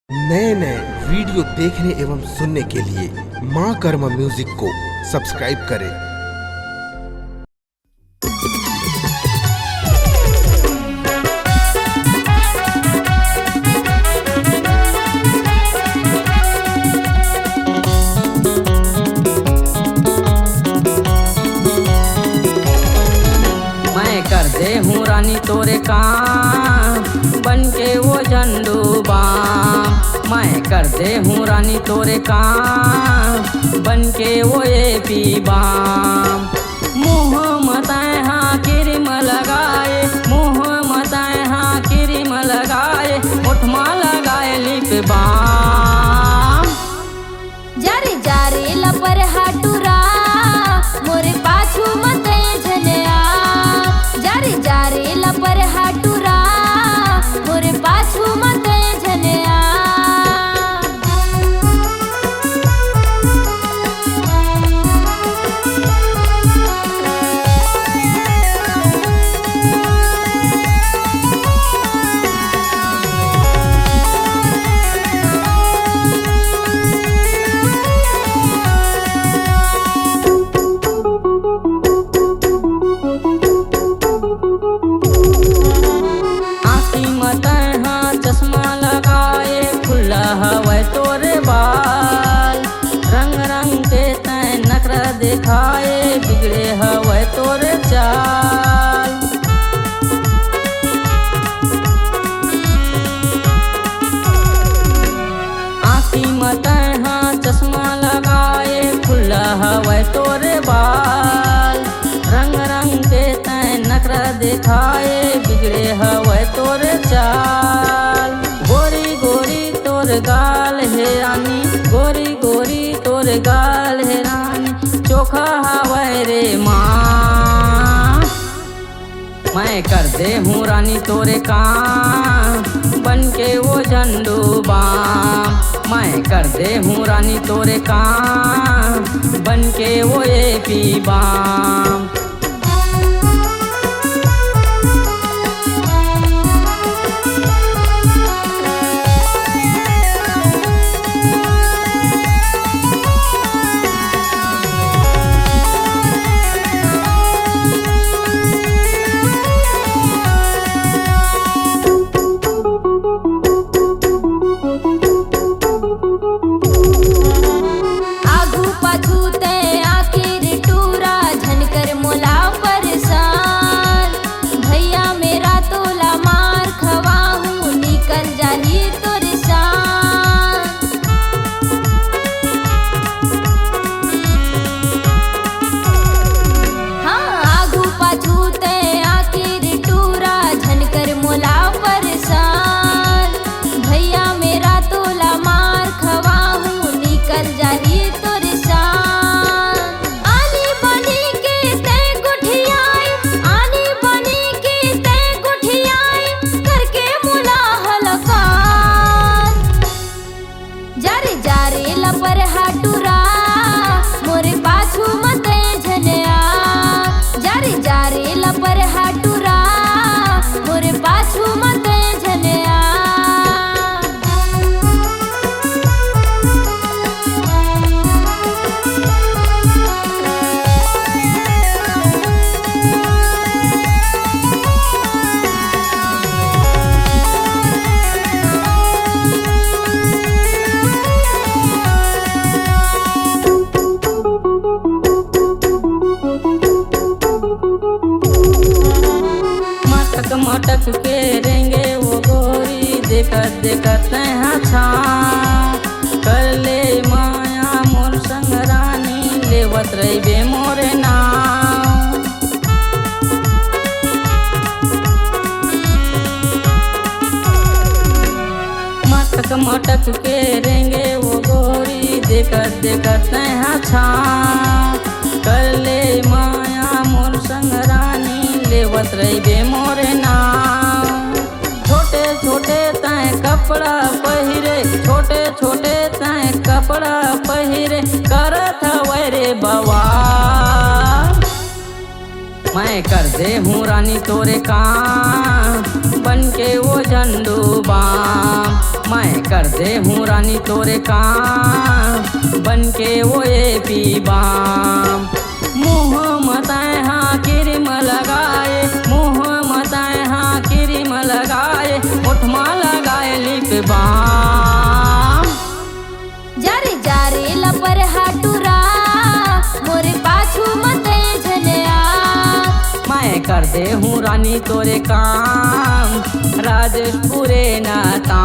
नए नए वीडियो देखने एवं सुनने के लिए माँ कर्मा म्यूजिक को सब्सक्राइब करें। मैं कर दे हूँ रानी तोरे काम बन के वो झंडू बाम। मैं कर दे हूँ रानी तोरे काम बन के वो एपी बाम। मुँह मताए हाँ क्रीम लगाए, मुँह मताए हाँ क्रीम लगाए, उठमा लगाए लिप बाम। जारे जारे लपर हाटुरा मोरे पाछू मते झनया। जारे जारे लपर हाटुरा मोरे पाछू मते झनया। चश्मा लगाए खुला हवा तोरे बाल, रंग रंग के तय नखरा दिखाए बिगड़े हवा तोरे चाल। आँखी मत हाँ चश्मा लगाए खुला हवा तोरे बाल, रंग रंग के तय नखरा दिखाए बिगड़े हवा तोरे चाल। गोरी गोरी तोर गाल है रानी, गोरी गोरी तोर गाल है रानी, चोखा हवाए रे माँ। मैं कर दे हूँ रानी तोरे काम बन के वो झंडू बाम। मैं कर दे हूँ रानी तोरे काम बन के वो एपी बाम। मटक के रेंगे वो गोरी देखत देखत अच्छा कर ले माया मोर संग रानी लेवत रही बे मोरे नाम। मटक मटक के रेंगे वो गोरी देखत देखत अच्छा कर ले माया मोर संग रानी लेवत रही बे मोरे नाम। छोटे छोटे तय कपड़ा पहिरे, छोटे छोटे तय कपड़ा पहिरे करत हवे रे बवा। मैं कर दे हूँ रानी तोरे काम बन बन के वो झंडू बाम। मैं कर दे हूँ रानी तोरे काम बन के वो एपी बाम। मुँह मताए हाँ क्रीम लगाए, मुँह मताए हाँ क्रीम लगाए, ओठमा लगाए लिप बाम। जारे जारे लपर हाटुरा मोरे पाछू मते झनया। मैं कर दे हूँ रानी तोरे काम राजपुरे नाता।